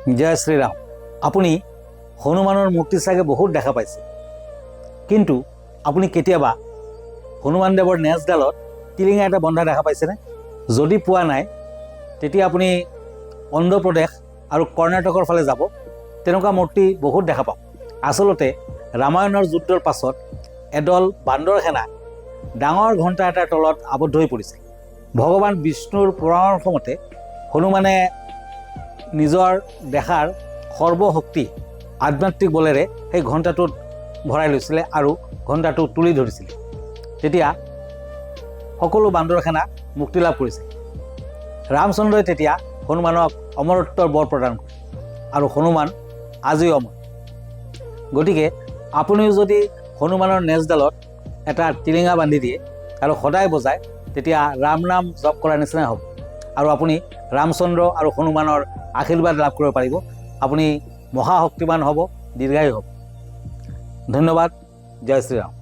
জয় শ্ৰীৰাম। আপুনি হনুমানৰ মূৰ্তি চাগে বহুত দেখা পাইছে, কিন্তু আপুনি কেতিয়াবা হনুমান দেৱৰ নেজডালত টিলিঙা এটা বন্ধা দেখা পাইছেনে? যদি পোৱা নাই, তেতিয়া আপুনি অন্ধ্ৰপ্ৰদেশ আৰু কৰ্ণাটকৰ ফালে যাব, তেনেকুৱা মূৰ্তি বহুত দেখা পাব। আচলতে ৰামায়ণৰ যুদ্ধৰ পাছত এদল বান্দৰ সেনা ডাঙৰ ঘণ্টা এটাৰ তলত আবদ্ধ হৈ পৰিছিল। ভগৱান বিষ্ণুৰ পৰামৰ্শ মতে হনুমানে নিজৰ দেখাৰ সৰ্বশক্তি আধ্যাত্মিক বলেৰে সেই ঘণ্টাটোত ভৰাই লৈছিলে আৰু ঘণ্টাটো তুলি ধৰিছিলে। তেতিয়া সকলো বান্দৰ সেনা মুক্তি লাভ কৰিছিল। ৰামচন্দ্ৰই তেতিয়া হনুমানক অমৰত্বৰ বৰ প্ৰদান কৰে আৰু হনুমান আজিও অমৰ। গতিকে আপুনিও যদি হনুমানৰ নেজডালত এটা টিলিঙা বান্ধি দিয়ে আৰু সদায় বজায়, তেতিয়া ৰাম নাম জপ কৰাৰ নিচিনাই হ'ব আৰু আপুনি ৰামচন্দ্ৰ আৰু হনুমানৰ আশীৰ্বাদ লাভ কৰিব পাৰিব। আপুনি মহাশক্তিমান হ'ব, দীৰ্ঘায়ু হ'ব। ধন্যবাদ। জয় শ্ৰীৰাম।